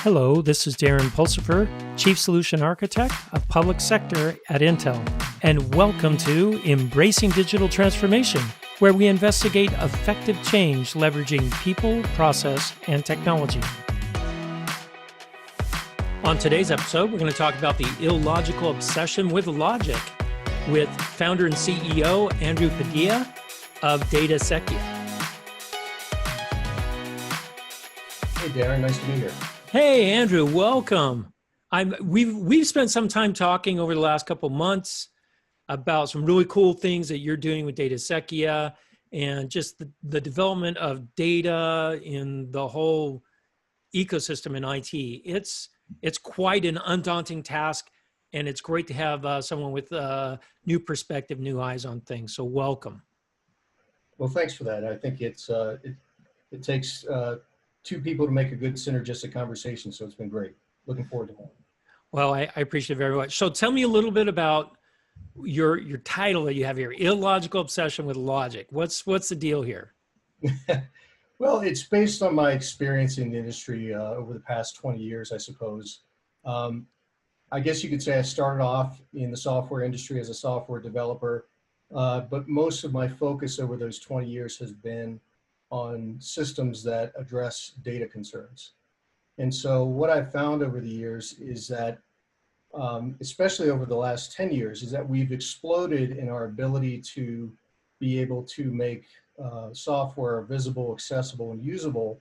Hello, this is Darren Pulsifer, Chief Solution Architect of Public Sector at Intel, and welcome to Embracing Digital Transformation, where we investigate effective change leveraging people, process, and technology. On today's episode, we're going to talk about the illogical obsession with logic with founder and CEO Andrew Padilla of Datacequia. Hey, Darren, nice to be here. Hey, Andrew, welcome. We've spent some time talking over the last couple of months about some really cool things that you're doing with Datacequia and just the development of data in the whole ecosystem in IT. It's quite an undaunting task, and it's great to have someone with new perspective, new eyes on things. So welcome. Well, thanks for that. I think it takes two people to make a good synergistic conversation, so it's been great. Looking forward to that. Well, I appreciate it very much. So tell me a little bit about your title that you have here, Illogical Obsession with Logic. What's the deal here? Well, it's based on my experience in the industry over the past 20 years, I suppose. I guess you could say I started off in the software industry as a software developer, but most of my focus over those 20 years has been on systems that address data concerns. And so what I've found over the years is that, especially over the last 10 years, is that we've exploded in our ability to be able to make software visible, accessible, and usable,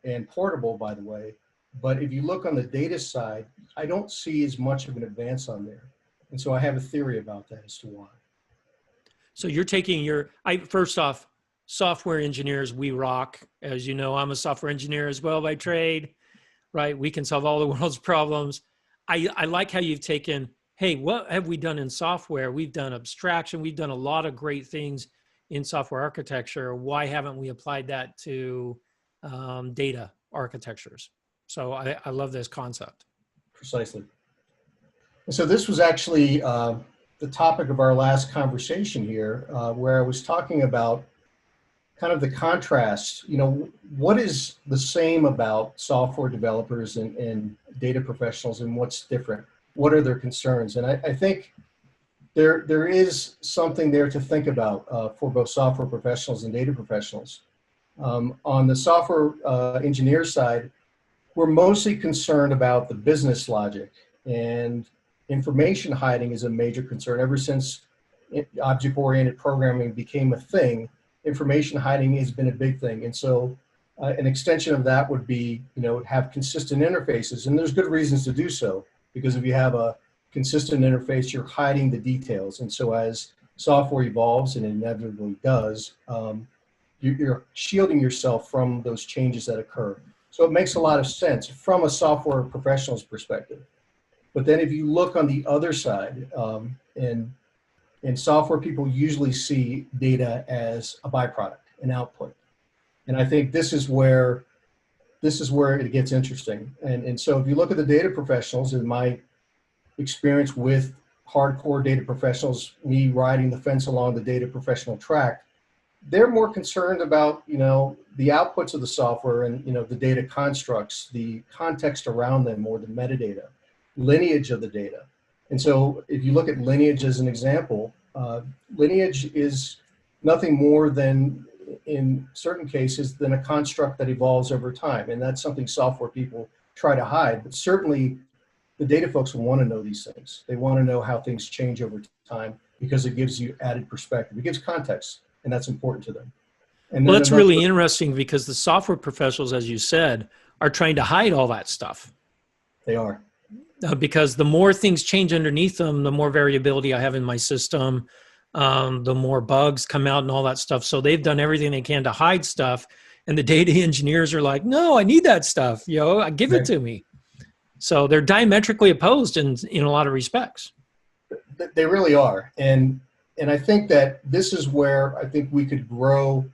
and portable, by the way. But if you look on the data side, I don't see as much of an advance on there. And so I have a theory about that as to why. So you're taking first off, software engineers, we rock. As you know, I'm a software engineer as well by trade, right? We can solve all the world's problems. I like how you've taken, hey, what have we done in software? We've done abstraction. We've done a lot of great things in software architecture. Why haven't we applied that to data architectures? So I love this concept. Precisely. So this was actually the topic of our last conversation here, where I was talking about kind of the contrast. What is the same about software developers and data professionals, and what's different? What are their concerns? And I think there is something there to think about for both software professionals and data professionals. On the software engineer side, we're mostly concerned about the business logic, and information hiding is a major concern. Ever since object-oriented programming became a thing, information hiding has been a big thing. And so an extension of that would be, have consistent interfaces. And there's good reasons to do so, because if you have a consistent interface, you're hiding the details. And so as software evolves, and it inevitably does, you're shielding yourself from those changes that occur. So it makes a lot of sense from a software professional's perspective. But then if you look on the other side, and software people usually see data as a byproduct, an output. And I think this is where it gets interesting. And so if you look at the data professionals, in my experience with hardcore data professionals, me riding the fence along the data professional track, they're more concerned about, the outputs of the software and, the data constructs, the context around them, or the metadata, lineage of the data. And so if you look at lineage as an example, lineage is nothing more than, in certain cases, than a construct that evolves over time. And that's something software people try to hide. But certainly the data folks want to know these things. They want to know how things change over time, because it gives you added perspective. It gives context, and that's important to them. And well, that's really interesting, because the software professionals, as you said, are trying to hide all that stuff. They are. Because the more things change underneath them, the more variability I have in my system, the more bugs come out and all that stuff. So they've done everything they can to hide stuff. And the data engineers are like, no, I need that stuff. Give it to me. So they're diametrically opposed in a lot of respects. They really are. And I think that this is where I think we could grow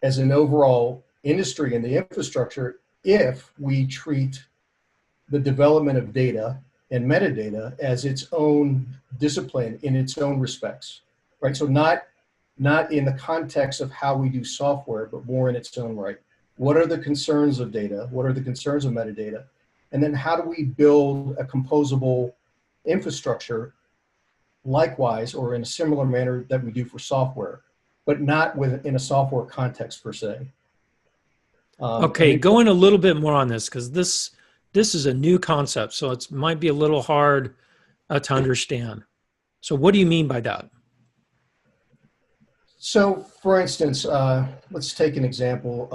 as an overall industry in the infrastructure if we treat the development of data and metadata as its own discipline in its own respects, right? So not in the context of how we do software, but more in its own right. What are the concerns of data? What are the concerns of metadata? And then how do we build a composable infrastructure likewise or in a similar manner that we do for software, but not within a software context per se. Okay, go in a little bit more on this because this is a new concept, so it might be a little hard to understand. So what do you mean by that? So, for instance, let's take an example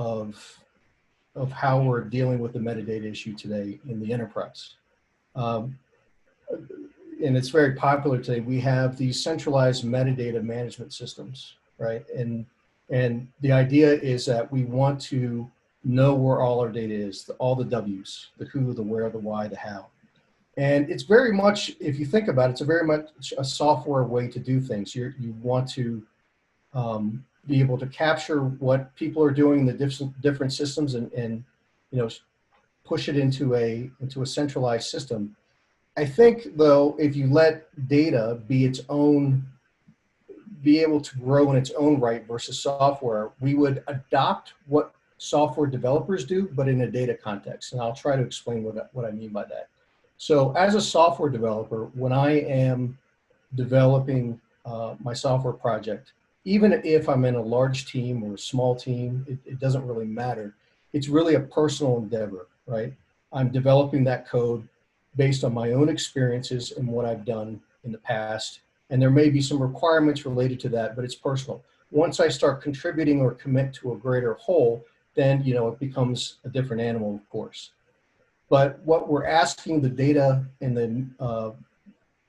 of how we're dealing with the metadata issue today in the enterprise. And it's very popular today. We have these centralized metadata management systems, right? And the idea is that we want to know where all our data is, all the W's, the who, the where, the why, the how. And it's very much, if you think about it, it's a very much a software way to do things. You want to be able to capture what people are doing in the different systems and push it into a centralized system. I think though, if you let data be able to grow in its own right versus software, we would adopt what software developers do, but in a data context. And I'll try to explain what I mean by that. So as a software developer, when I am developing my software project, even if I'm in a large team or a small team, it doesn't really matter. It's really a personal endeavor, right? I'm developing that code based on my own experiences and what I've done in the past. And there may be some requirements related to that, but it's personal. Once I start contributing or commit to a greater whole, then it becomes a different animal, of course. But what we're asking the data and the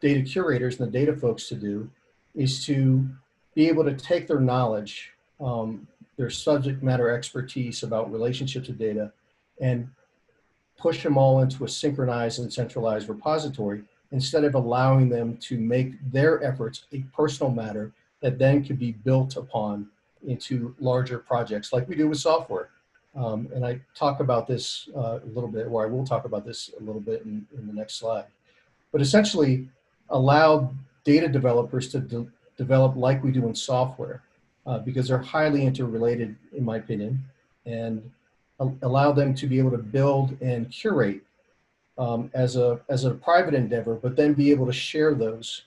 data curators and the data folks to do is to be able to take their knowledge, their subject matter expertise about relationships of data, and push them all into a synchronized and centralized repository instead of allowing them to make their efforts a personal matter that then can be built upon into larger projects like we do with software. And I talk about this a little bit, or I will talk about this a little bit in the next slide. But essentially allow data developers to develop like we do in software because they're highly interrelated, in my opinion, and allow them to be able to build and curate as a private endeavor, but then be able to share those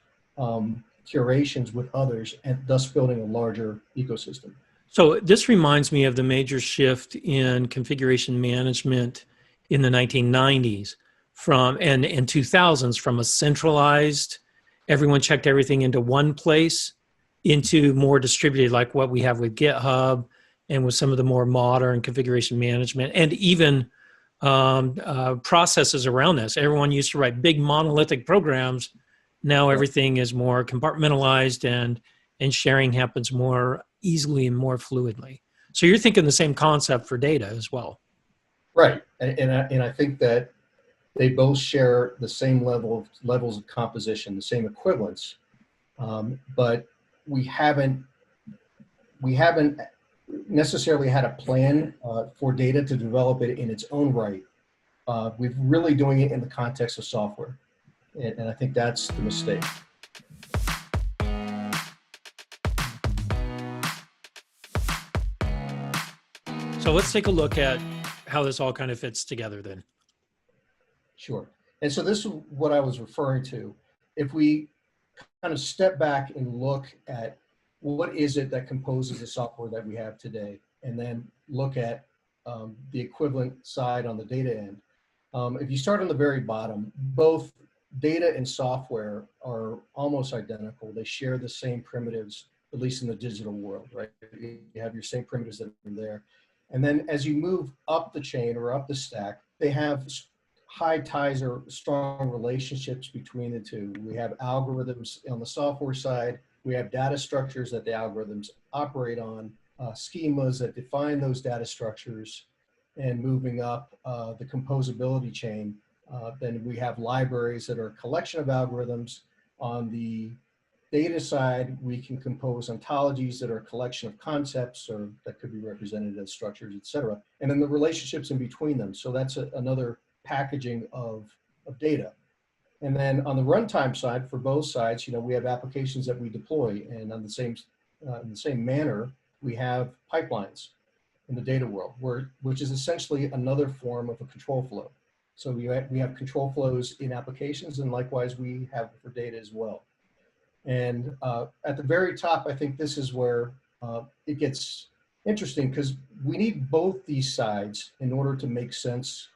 curations with others and thus building a larger ecosystem. So this reminds me of the major shift in configuration management in the 1990s and 2000s from a centralized, everyone checked everything into one place into more distributed, like what we have with GitHub and with some of the more modern configuration management and even processes around this. Everyone used to write big monolithic programs. Now everything is more compartmentalized and sharing happens more easily and more fluidly. So you're thinking the same concept for data as well. Right. And I think that they both share the same levels of composition, the same equivalence, but we haven't necessarily had a plan for data to develop it in its own right. We're really doing it in the context of software, and I think that's the mistake. So let's take a look at how this all kind of fits together then. Sure. And so this is what I was referring to. If we kind of step back and look at what is it that composes the software that we have today, and then look at the equivalent side on the data end. If you start on the very bottom, both data and software are almost identical. They share the same primitives, at least in the digital world, right? You have your same primitives that are there. And then as you move up the chain or up the stack, they have high ties or strong relationships between the two. We have algorithms on the software side. We have data structures that the algorithms operate on, schemas that define those data structures, and moving up the composability chain. Then we have libraries that are a collection of algorithms. On the data side, we can compose ontologies that are a collection of concepts or that could be represented as structures, et cetera. And then the relationships in between them. So that's another packaging of data. And then on the runtime side, for both sides, we have applications that we deploy, and on in the same manner, we have pipelines in the data world, which is essentially another form of a control flow. So we have control flows in applications, and likewise we have for data as well. And at the very top, I think this is where it gets interesting, because we need both these sides in order to make sense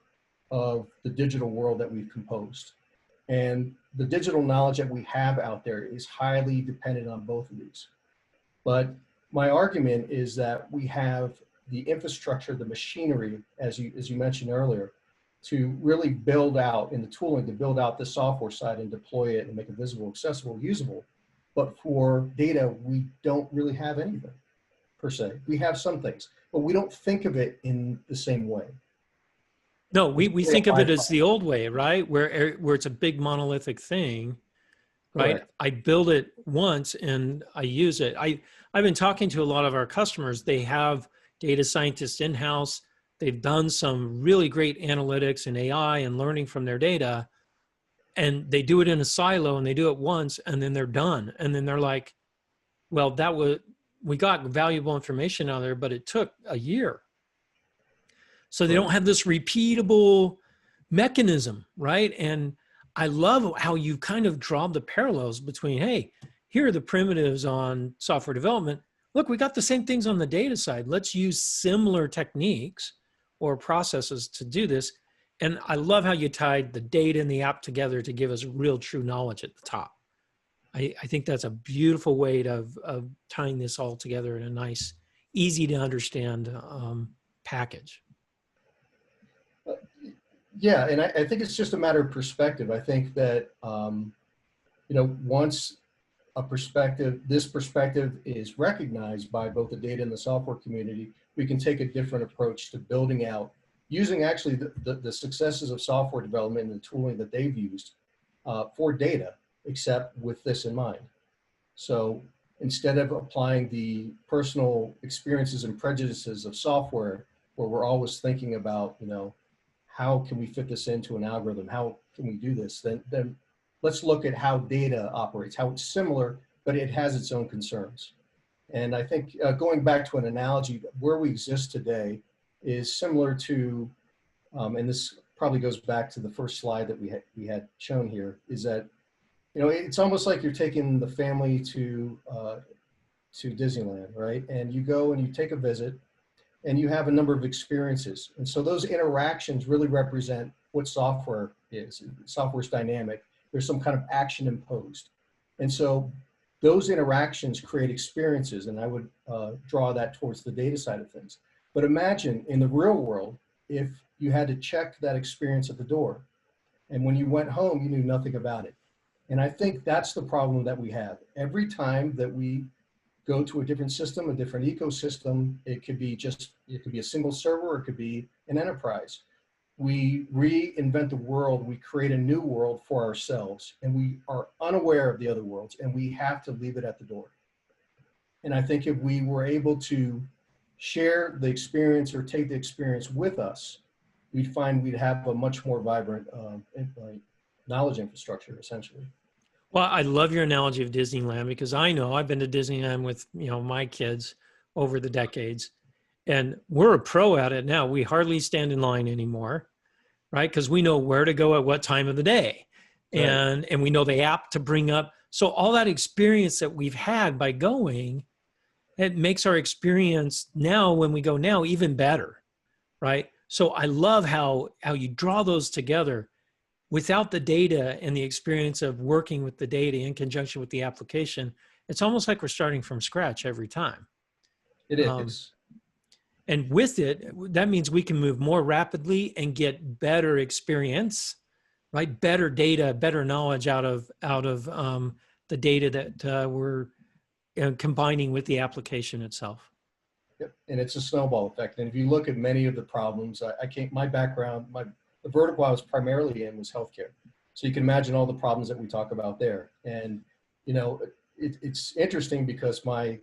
of the digital world that we've composed. And the digital knowledge that we have out there is highly dependent on both of these. But my argument is that we have the infrastructure, the machinery, as you mentioned earlier, to really build out, in the tooling, to build out the software side and deploy it and make it visible, accessible, usable. But for data, we don't really have anything, per se. We have some things, but we don't think of it in the same way. No, we think of it as the old way, right? Where it's a big monolithic thing, right? Correct. I build it once and I use it. I've been talking to a lot of our customers. They have data scientists in-house. They've done some really great analytics and AI and learning from their data, and they do it in a silo and they do it once and then they're done. And then they're like, well, we got valuable information out of there, but it took a year. So they don't have this repeatable mechanism, right? And I love how you kind of draw the parallels between, hey, here are the primitives on software development. Look, we got the same things on the data side. Let's use similar techniques or processes to do this. And I love how you tied the data and the app together to give us real true knowledge at the top. I think that's a beautiful way of tying this all together in a nice, easy to understand package. Yeah, and I think it's just a matter of perspective. I think that, once this perspective is recognized by both the data and the software community, we can take a different approach to building out, using actually the successes of software development and the tooling that they've used for data, except with this in mind. So instead of applying the personal experiences and prejudices of software, where we're always thinking about, how can we fit this into an algorithm? How can we do this? Then let's look at how data operates, how it's similar, but it has its own concerns. And I think going back to an analogy, where we exist today is similar to, and this probably goes back to the first slide that we had shown here, is that, it's almost like you're taking the family to Disneyland, right? And you go and you take a visit, and you have a number of experiences. And so those interactions really represent what software is. Software is dynamic. There's some kind of action imposed. And so those interactions create experiences, and I would draw that towards the data side of things. But imagine in the real world, if you had to check that experience at the door, and when you went home, you knew nothing about it. And I think that's the problem that we have. Every time that we go to a different system, a different ecosystem, it could be a single server, or it could be an enterprise. We reinvent the world, we create a new world for ourselves, and we are unaware of the other worlds, and we have to leave it at the door. And I think if we were able to share the experience or take the experience with us, we'd find we'd have a much more vibrant knowledge infrastructure, essentially. Well, I love your analogy of Disneyland, because I know I've been to Disneyland with, my kids over the decades, and we're a pro at it now. We hardly stand in line anymore, right? Because we know where to go at what time of the day, Right. and we know the app to bring up. So all that experience that we've had by going, it makes our experience now when we go now even better, right? So I love how you draw those together. Without the data and the experience of working with the data in conjunction with the application, it's almost like we're starting from scratch every time. It is. And with it, that means we can move more rapidly and get better experience, right? Better data, better knowledge out of the data that we're combining with the application itself. Yep. And it's a snowball effect. And if you look at many of the problems, my background, the vertical I was primarily in was healthcare. So you can imagine all the problems that we talk about there. And, it's interesting because my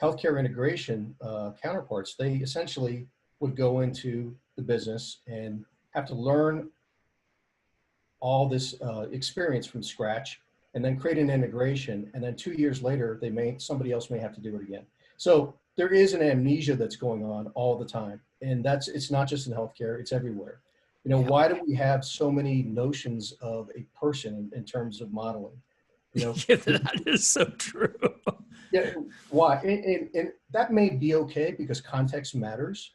healthcare integration counterparts, they essentially would go into the business and have to learn all this experience from scratch, and then create an integration. And then 2 years later, somebody else may have to do it again. So there is an amnesia that's going on all the time. And it's not just in healthcare, it's everywhere. You know, Yeah. why do we have so many notions of a person in terms of modeling? You know, Yeah, that is so true. yeah, why? And that may be okay because context matters,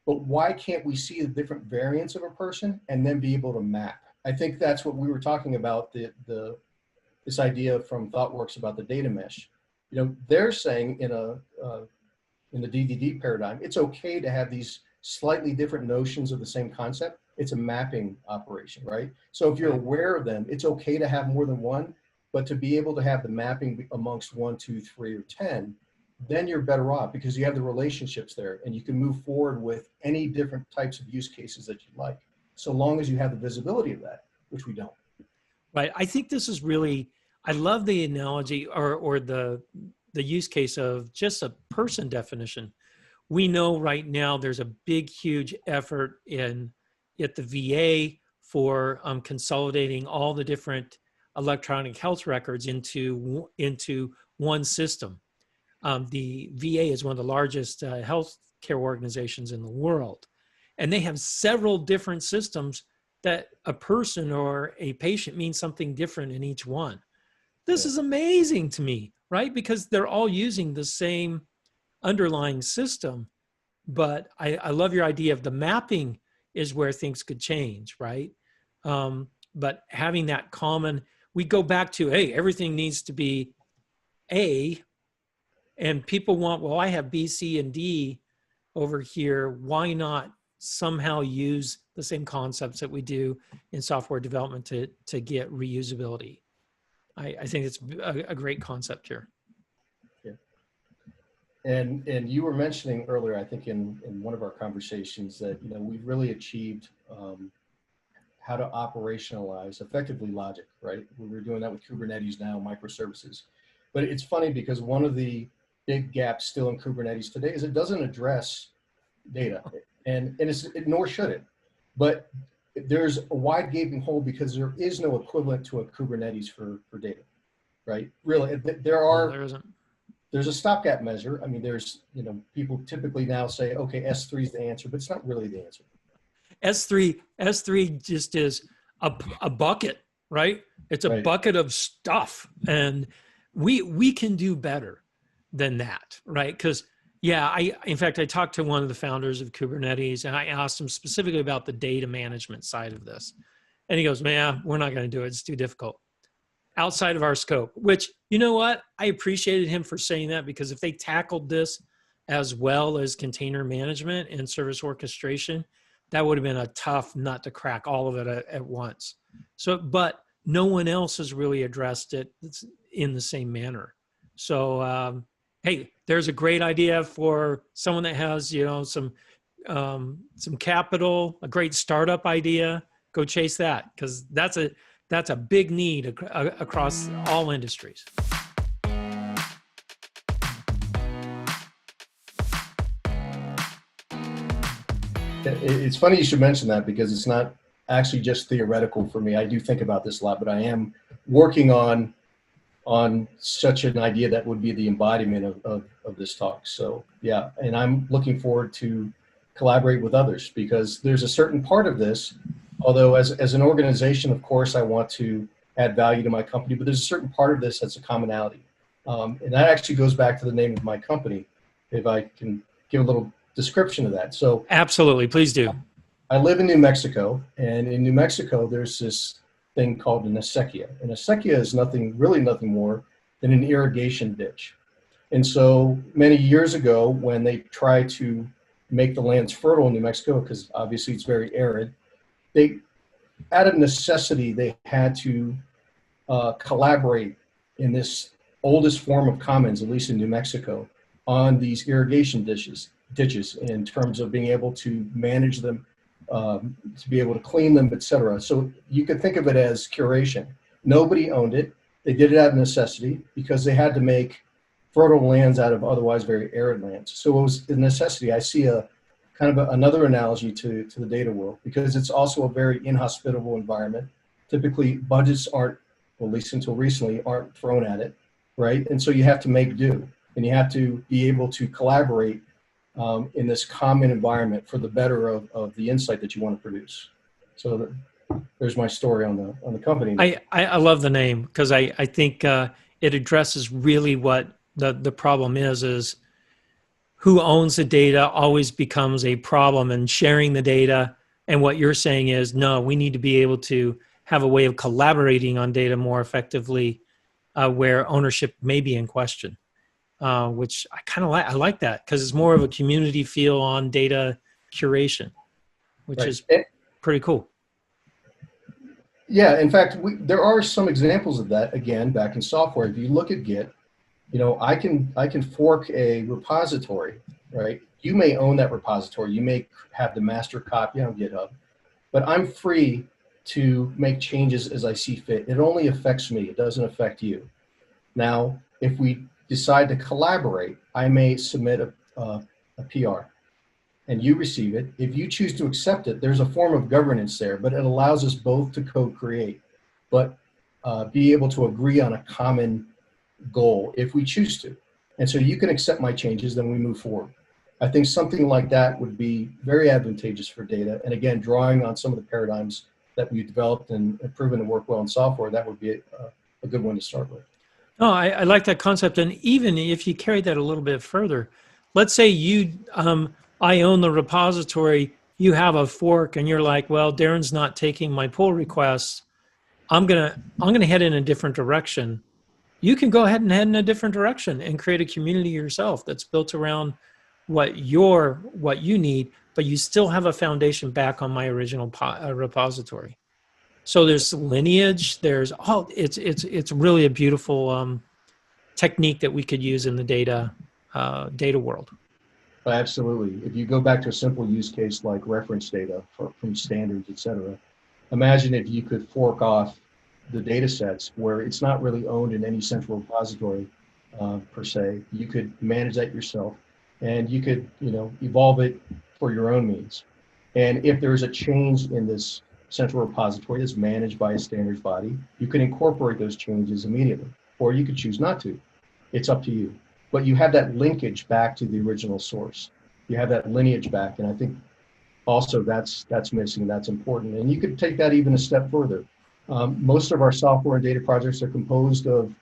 but why can't we see the different variants of a person and then be able to map? I think that's what we were talking about, this idea from ThoughtWorks about the data mesh. You know, they're saying in the DDD paradigm, it's okay to have these slightly different notions of the same concept. It's a mapping operation, right? So if you're Right. aware of them, it's okay to have more than one, but to be able to have the mapping amongst 1, 2, 3, or 10, then you're better off because you have the relationships there and you can move forward with any different types of use cases that you like, so long as you have the visibility of that, which we don't. Right. I think this is really, I love the analogy or the use case of just a person definition. We know right now there's a big, huge effort at the VA for consolidating all the different electronic health records into one system. The VA is one of the largest health care organizations in the world, and they have several different systems that a person or a patient means something different in each one. This Yeah. is amazing to me, right? Because they're all using the same underlying system. But I love your idea of the mapping is where things could change, right? But having that common, we go back to, hey, everything needs to be A, and people want, well, I have B, C, and D over here. Why not somehow use the same concepts that we do in software development to get reusability? I think it's a great concept here. Yeah. And you were mentioning earlier, I think in one of our conversations that, you know, we've really achieved how to operationalize effectively logic, right? We're doing that with Kubernetes now, microservices. But it's funny because one of the big gaps still in Kubernetes today is it doesn't address data, and nor should it. But there's a wide gaping hole because there is no equivalent to a Kubernetes for data, right? Really, there's a stopgap measure. I mean, there's, you know, people typically now say, okay, S3 is the answer, but it's not really the answer. S3 just is a bucket, right? It's a Right. bucket of stuff, and we can do better than that, right? Because yeah, in fact I talked to one of the founders of Kubernetes and I asked him specifically about the data management side of this, and he goes, "Man, we're not going to do it. It's too difficult, outside of our scope." Which, you know what? I appreciated him for saying that, because if they tackled this as well as container management and service orchestration, that would have been a tough nut to crack, all of it at once. So, but no one else has really addressed it in the same manner. So, hey, there's a great idea for someone that has, you know, some capital, a great startup idea. Go chase that, because that's a big need across all industries. It's funny you should mention that because it's not actually just theoretical for me. I do think about this a lot, but I am working on such an idea that would be the embodiment of this talk. So yeah, and I'm looking forward to collaborate with others because there's a certain part of this, although as an organization, of course, I want to add value to my company, but there's a certain part of this that's a commonality. And that actually goes back to the name of my company, if I can give a little description of that. So Absolutely, please do. I live in New Mexico, and in New Mexico, there's this thing called an acequia. And acequia is really nothing more than an irrigation ditch. And so many years ago, when they tried to make the lands fertile in New Mexico, because obviously it's very arid, they, out of necessity, they had to collaborate in this oldest form of commons, at least in New Mexico, on these irrigation ditches in terms of being able to manage them, to be able to clean them, etc. So you could think of it as curation. Nobody owned it. They did it out of necessity because they had to make fertile lands out of otherwise very arid lands. So it was a necessity. I see a kind of another analogy to the data world because it's also a very inhospitable environment. Typically, budgets aren't, well, at least until recently, aren't thrown at it, right? And so you have to make do, and you have to be able to collaborate in this common environment for the better of the insight that you want to produce. So there's my story on the company. I love the name because I think it addresses really what the problem is who owns the data always becomes a problem, and sharing the data. And what you're saying is, no, we need to be able to have a way of collaborating on data more effectively where ownership may be in question, which I kind of like. I like that because it's more of a community feel on data curation, which Right. is pretty cool. Yeah, in fact, there are some examples of that, again, back in software. If you look at Git, I can fork a repository, right? You may own that repository. You may have the master copy on GitHub, but I'm free to make changes as I see fit. It only affects me. It doesn't affect you. Now, if we decide to collaborate, I may submit a PR and you receive it. If you choose to accept it, there's a form of governance there, but it allows us both to co-create, but be able to agree on a common goal if we choose to. And so you can accept my changes, then we move forward. I think something like that would be very advantageous for data. And again, drawing on some of the paradigms that we've developed and proven to work well in software, that would be a good one to start with. Oh, I like that concept. And even if you carry that a little bit further, let's say I own the repository, you have a fork and you're like, well, Darren's not taking my pull requests. I'm gonna head in a different direction. You can go ahead and head in a different direction and create a community yourself that's built around what you need, but you still have a foundation back on my original repository. So there's lineage. It's really a beautiful technique that we could use in the data world. Absolutely. If you go back to a simple use case like reference data from standards, et cetera, imagine if you could fork off the data sets where it's not really owned in any central repository per se. You could manage that yourself, and you could evolve it for your own means. And if there's a change in this central repository that's managed by a standards body, you can incorporate those changes immediately, or you could choose not to. It's up to you. But you have that linkage back to the original source. You have that lineage back, and I think also that's missing. That's important, and you could take that even a step further. Most of our software and data projects are composed of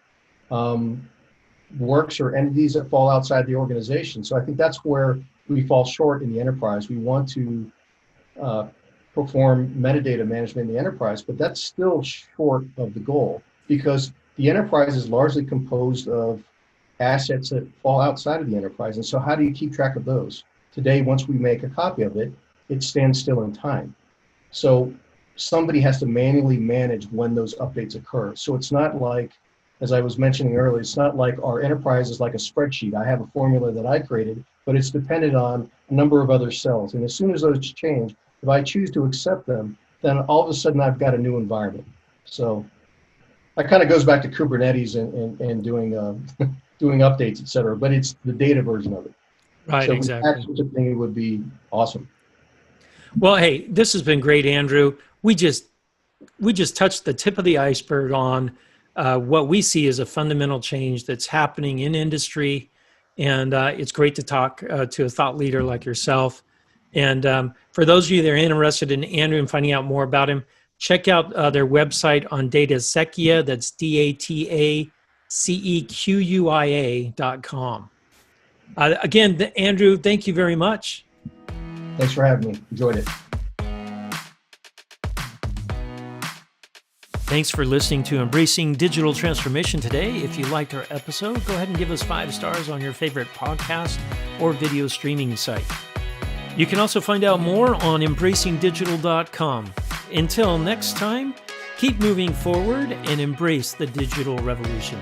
works or entities that fall outside the organization. So I think that's where we fall short in the enterprise. We want to perform metadata management in the enterprise, but that's still short of the goal because the enterprise is largely composed of assets that fall outside of the enterprise. And so how do you keep track of those? Today, once we make a copy of it, it stands still in time. So somebody has to manually manage when those updates occur. So it's not like, as I was mentioning earlier, it's not like our enterprise is like a spreadsheet. I have a formula that I created, but it's dependent on a number of other cells. And as soon as those change, if I choose to accept them, then all of a sudden I've got a new environment. So that kind of goes back to Kubernetes and doing doing updates, et cetera, but it's the data version of it. Right, so exactly. Such a thing would be awesome. Well, hey, this has been great, Andrew. We just touched the tip of the iceberg on what we see as a fundamental change that's happening in industry, and it's great to talk to a thought leader like yourself. And for those of you that are interested in Andrew and finding out more about him, check out their website on Datacequia. That's DATACEQUIA.com. Again, Andrew, thank you very much. Thanks for having me. Enjoyed it. Thanks for listening to Embracing Digital Transformation today. If you liked our episode, go ahead and give us 5 stars on your favorite podcast or video streaming site. You can also find out more on embracingdigital.com. Until next time, keep moving forward and embrace the digital revolution.